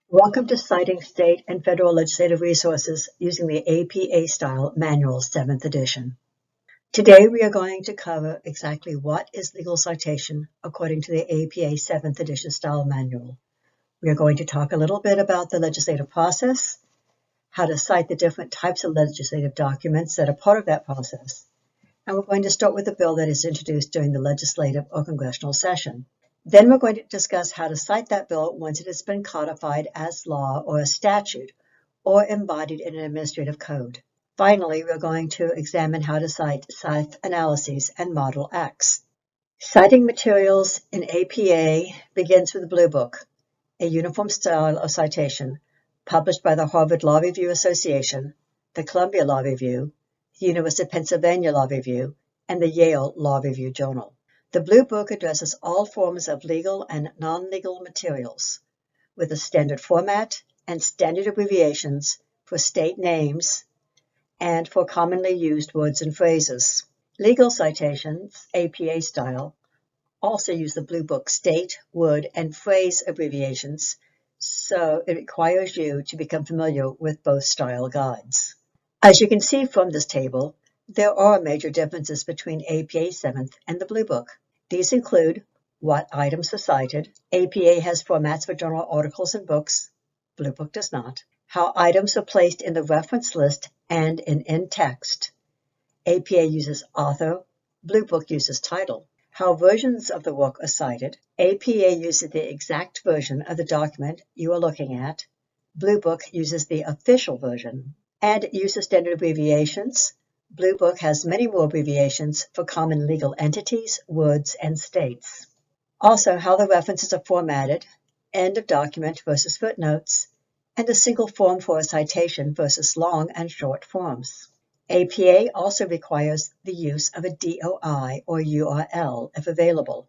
Welcome to Citing State and Federal Legislative Resources using the APA-style Manual 7th edition. Today we are going to cover exactly what is legal citation according to the APA 7th edition style manual. We are going to talk a little bit about the legislative process, how to cite the different types of legislative documents that are part of that process, and we're going to start with a bill that is introduced during the legislative or congressional session. Then we're going to discuss how to cite that bill once it has been codified as law or a statute or embodied in an administrative code. Finally, we're going to examine how to cite analyses and model acts. Citing materials in APA begins with the Bluebook, a uniform style of citation published by the Harvard Law Review Association, the Columbia Law Review, the University of Pennsylvania Law Review, and the Yale Law Review Journal. The Bluebook addresses all forms of legal and non-legal materials with a standard format and standard abbreviations for state names and for commonly used words and phrases. Legal citations, APA style, also use the Bluebook state, word, and phrase abbreviations, so it requires you to become familiar with both style guides. As you can see from this table, there are major differences between APA 7th and the Bluebook. These include what items are cited. APA has formats for journal articles and books. Bluebook does not. How items are placed in the reference list and in text. APA uses author. Bluebook uses title. How versions of the work are cited. APA uses the exact version of the document you are looking at. Bluebook uses the official version. And it uses standard abbreviations. Bluebook has many more abbreviations for common legal entities, words, and states. Also, how the references are formatted, end of document versus footnotes, and a single form for a citation versus long and short forms. APA also requires the use of a DOI or URL if available.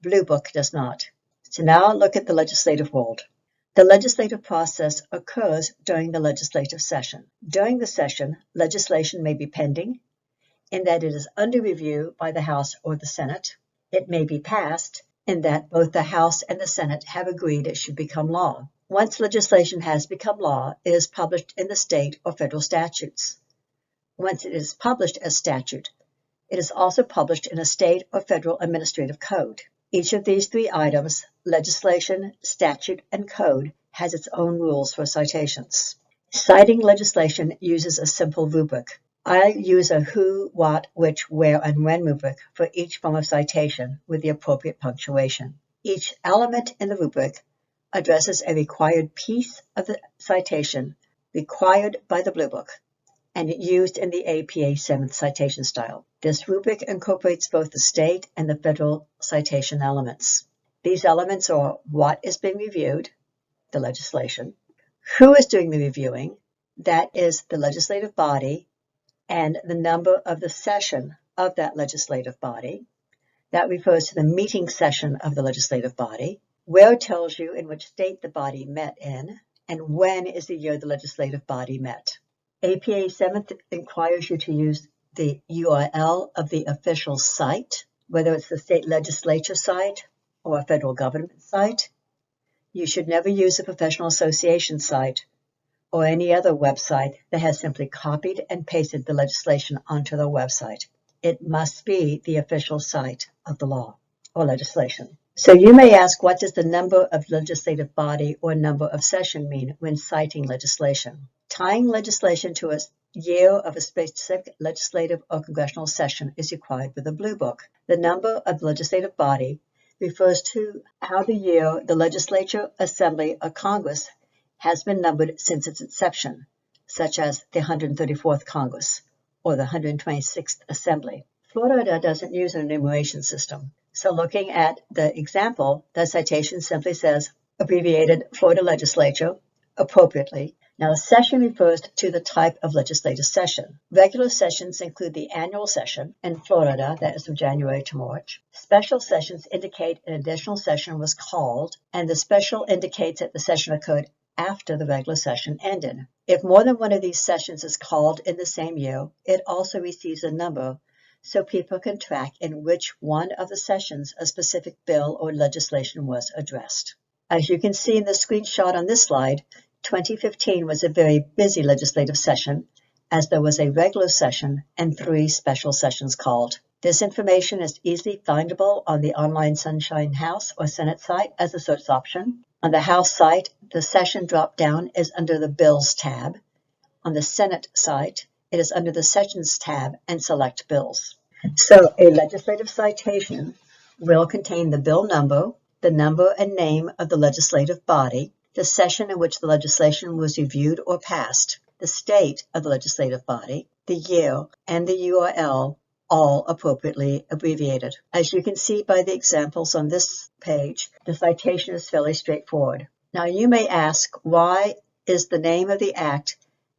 Bluebook does not. So now look at the legislative world. The legislative process occurs during the legislative session. During the session, legislation may be pending, in that it is under review by the House or the Senate. It may be passed, in that both the House and the Senate have agreed it should become law. Once legislation has become law, it is published in the state or federal statutes. Once it is published as statute, it is also published in a state or federal administrative code. Each of these three items, legislation, statute, and code, has its own rules for citations. Citing legislation uses a simple rubric. I use a who, what, which, where, and when rubric for each form of citation with the appropriate punctuation. Each element in the rubric addresses a required piece of the citation required by the Bluebook and used in the APA 7th citation style. This rubric incorporates both the state and the federal citation elements. These elements are what is being reviewed, the legislation, who is doing the reviewing, that is the legislative body, and the number of the session of that legislative body. That refers to the meeting session of the legislative body. Where tells you in which state the body met in, and when is the year the legislative body met. APA 7th requires you to use the URL of the official site, whether it's the state legislature site or a federal government site. You should never use a professional association site or any other website that has simply copied and pasted the legislation onto their website. It must be the official site of the law or legislation. So you may ask, what does the number of legislative body or number of session mean when citing legislation? Tying legislation to a year of a specific legislative or congressional session is required with the Bluebook. The number of the legislative body refers to how the year the legislature, assembly, or Congress has been numbered since its inception, such as the 134th Congress or the 126th Assembly. Florida doesn't use an enumeration system. So looking at the example, the citation simply says, abbreviated Florida legislature, appropriately. Now, a session refers to the type of legislative session. Regular sessions include the annual session in Florida, that is from January to March. Special sessions indicate an additional session was called, and the special indicates that the session occurred after the regular session ended. If more than one of these sessions is called in the same year, it also receives a number so people can track in which one of the sessions a specific bill or legislation was addressed. As you can see in the screenshot on this slide, 2015 was a very busy legislative session, as there was a regular session and 3 special sessions called. This information is easily findable on the online Sunshine House or Senate site as a search option. On the House site, the session drop-down is under the Bills tab. On the Senate site, it is under the Sessions tab and select Bills. So a legislative citation will contain the bill number, the number and name of the legislative body, the session in which the legislation was reviewed or passed, the state of the legislative body, the year, and the URL, all appropriately abbreviated. As you can see by the examples on this page, the citation is fairly straightforward. Now you may ask, why is the name of the act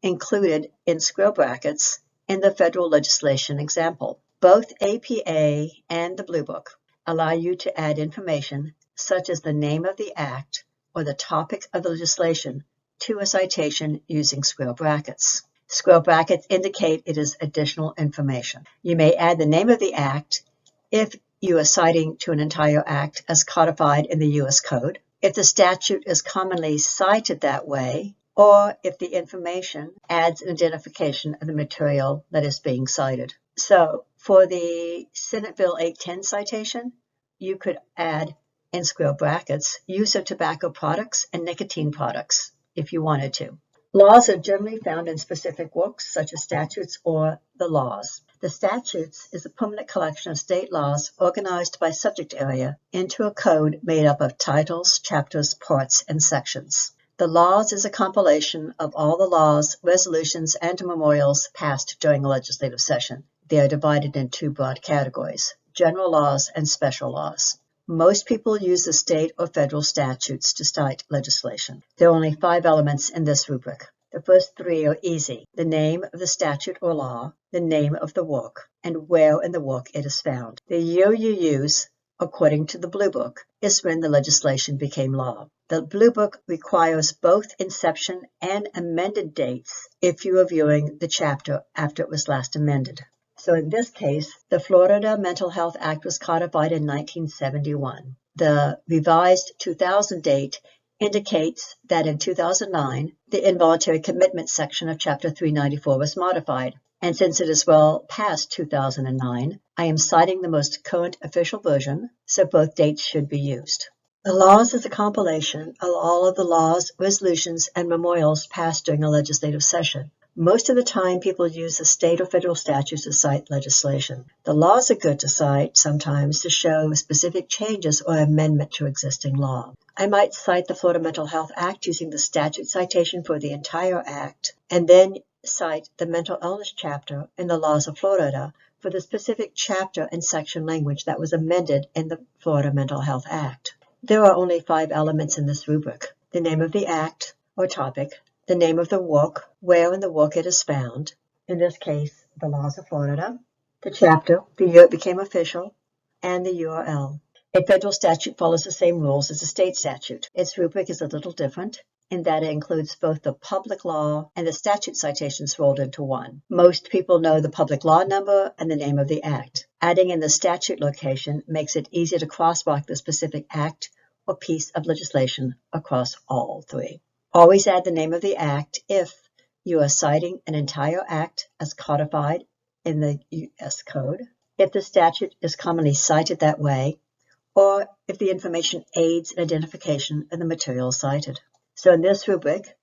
included in square brackets in the federal legislation example? Both APA and the Bluebook allow you to add information such as the name of the act or the topic of the legislation to a citation using square brackets. Square brackets indicate it is additional information. You may add the name of the act if you are citing to an entire act as codified in the U.S. Code, if the statute is commonly cited that way, or if the information adds an identification of the material that is being cited. So for the Senate Bill 810 citation, you could add in square brackets use of tobacco products and nicotine products if you wanted to. Laws are generally found in specific works such as statutes or the laws. The statutes is a permanent collection of state laws organized by subject area into a code made up of titles, chapters, parts, and sections. The laws is a compilation of all the laws, resolutions, and memorials passed during a legislative session. They are divided in 2 broad categories: general laws and special laws. Most people use the state or federal statutes to cite legislation. There are only 5 elements in this rubric. The first 3 are easy: the name of the statute or law, the name of the work, and where in the work it is found. The year you use, according to the Bluebook, is when the legislation became law. The Bluebook requires both inception and amended dates if you are viewing the chapter after it was last amended. So in this case, the Florida Mental Health Act was codified in 1971. The revised 2000 date indicates that in 2009, the involuntary commitment section of Chapter 394 was modified. And since it is well past 2009, I am citing the most current official version, so both dates should be used. The laws is a compilation of all of the laws, resolutions, and memorials passed during a legislative session. Most of the time, people use the state or federal statutes to cite legislation. The laws are good to cite sometimes to show specific changes or amendment to existing law. I might cite the Florida Mental Health Act using the statute citation for the entire act, and then cite the mental illness chapter in the laws of Florida for the specific chapter and section language that was amended in the Florida Mental Health Act. There are only 5 elements in this rubric: the name of the act or topic, the name of the work, where in the work it is found, in this case, the laws of Florida, the chapter, the year it became official, and the URL. A federal statute follows the same rules as a state statute. Its rubric is a little different in that it includes both the public law and the statute citations rolled into one. Most people know the public law number and the name of the act. Adding in the statute location makes it easy to crosswalk the specific act or piece of legislation across all 3. Always add the name of the act if you are citing an entire act as codified in the U.S. Code, if the statute is commonly cited that way, or if the information aids in identification of the material cited. So in this rubric,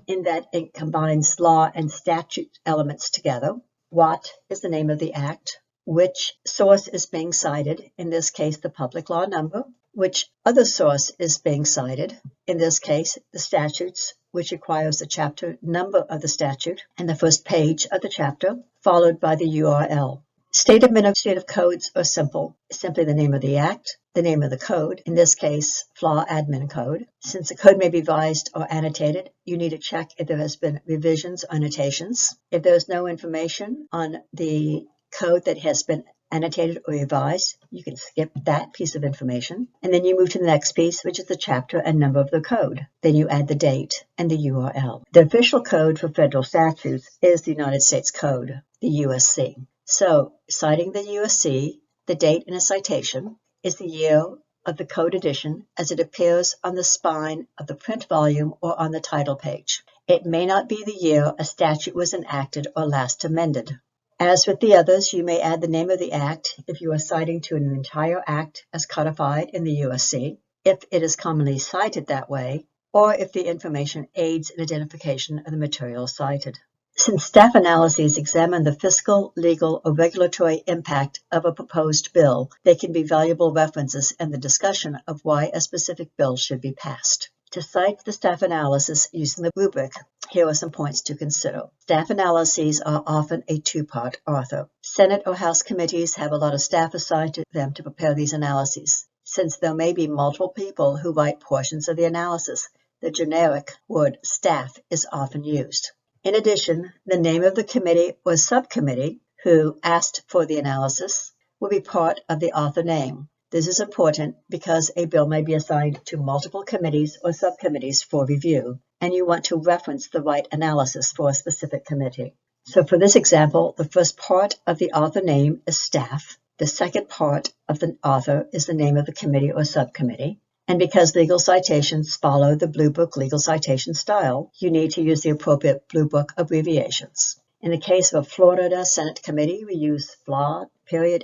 in that it combines law and statute elements together, what is the name of the act, which source is being cited, in this case the public law number, which other source is being cited, in this case the statutes, which requires the chapter number of the statute and the first page of the chapter, followed by the URL. State administrative codes are simple. Simply the name of the act, the name of the code, in this case, FLAW Admin Code. Since the code may be revised or annotated, you need to check if there has been revisions or annotations. If there is no information on the code that has been annotated or revised, you can skip that piece of information. And then you move to the next piece, which is the chapter and number of the code. Then you add the date and the URL. The official code for federal statutes is the United States Code, the USC. So, citing the USC, the date in a citation is the year of the code edition as it appears on the spine of the print volume or on the title page. It may not be the year a statute was enacted or last amended. As with the others, you may add the name of the act if you are citing to an entire act as codified in the USC, if it is commonly cited that way, or if the information aids in identification of the material cited. Since staff analyses examine the fiscal, legal, or regulatory impact of a proposed bill, they can be valuable references in the discussion of why a specific bill should be passed. To cite the staff analysis using the rubric, here are some points to consider. Staff analyses are often a two-part author. Senate or House committees have a lot of staff assigned to them to prepare these analyses. Since there may be multiple people who write portions of the analysis, the generic word staff is often used. In addition, the name of the committee or subcommittee who asked for the analysis will be part of the author name. This is important because a bill may be assigned to multiple committees or subcommittees for review, and you want to reference the right analysis for a specific committee. So for this example, the first part of the author name is staff. The second part of the author is the name of the committee or subcommittee. And because legal citations follow the Bluebook legal citation style, you need to use the appropriate Bluebook abbreviations. In the case of a Florida Senate committee, we use FLA,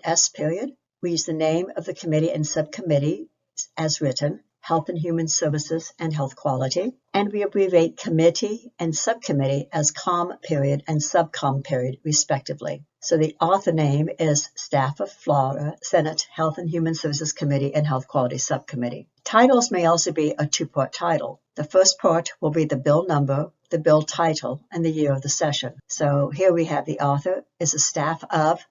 S. We use the name of the committee and subcommittee as written, Health and Human Services and Health Quality, and we abbreviate committee and subcommittee as COM period and subcom period, respectively. So the author name is Staff of Florida Senate Health and Human Services Committee and Health Quality Subcommittee. Titles may also be a two-part title. The first part will be the bill number, the bill title, and the year of the session. So here we have the author is a staff of,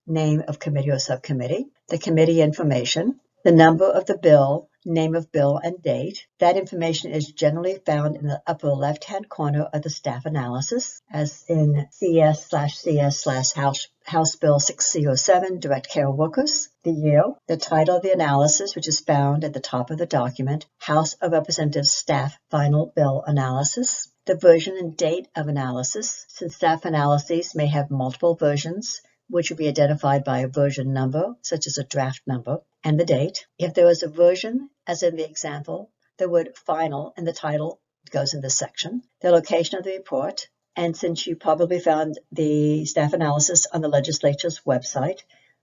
name of committee or subcommittee, the committee information, the number of the bill, name of bill, and date. That information is generally found in the upper left-hand corner of the staff analysis, as in CS/CS/House Bill 6007, Direct Care of Workers. The year, the title of the analysis, which is found at the top of the document, House of Representatives Staff Final Bill Analysis. The version and date of analysis, since staff analyses may have multiple versions, which will be identified by a version number, such as a draft number, and the date. If there is a version, as in the example, the word final in the title goes in this section. The location of the report, and since you probably found the staff analysis on the legislature's website,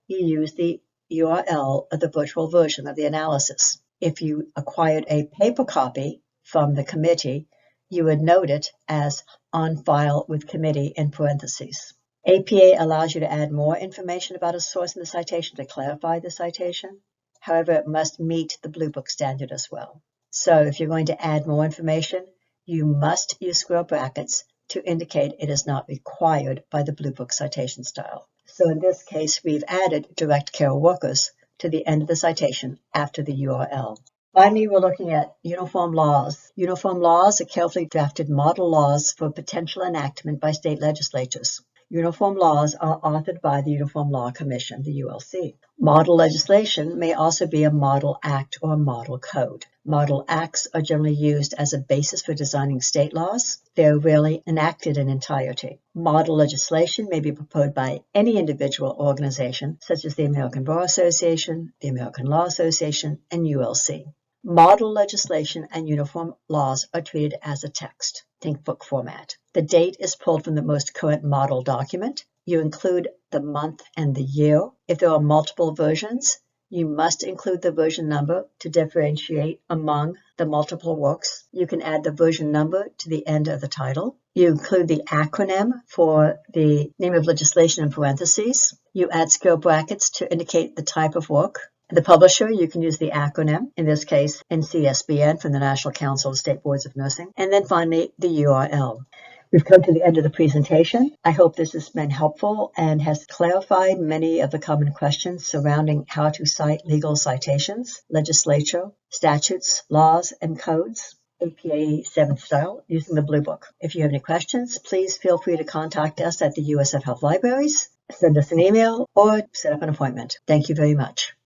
you use the URL of the virtual version of the analysis. If you acquired a paper copy from the committee, you would note it as on file with committee in parentheses. APA allows you to add more information about a source in the citation to clarify the citation. However, it must meet the Bluebook standard as well. So if you're going to add more information, you must use square brackets to indicate it is not required by the Bluebook citation style. So in this case, we've added direct care workers to the end of the citation after the URL. Finally, we're looking at uniform laws. Uniform laws are carefully drafted model laws for potential enactment by state legislatures. Uniform laws are authored by the Uniform Law Commission, the ULC. Model legislation may also be a model act or a model code. Model acts are generally used as a basis for designing state laws. They are rarely enacted in entirety. Model legislation may be proposed by any individual organization, such as the American Bar Association, the American Law Association, and ULC. Model legislation and uniform laws are treated as a text. Think book format. The date is pulled from the most current model document. You include the month and the year. If there are multiple versions, you must include the version number to differentiate among the multiple works. You can add the version number to the end of the title. You include the acronym for the name of legislation in parentheses. You add square brackets to indicate the type of work. The publisher, you can use the acronym, in this case, NCSBN from the National Council of State Boards of Nursing. And then finally, the URL. We've come to the end of the presentation. I hope this has been helpful and has clarified many of the common questions surrounding how to cite legal citations, legislature, statutes, laws, and codes, APA 7th style, using the Bluebook. If you have any questions, please feel free to contact us at the USF Health Libraries, send us an email, or set up an appointment. Thank you very much.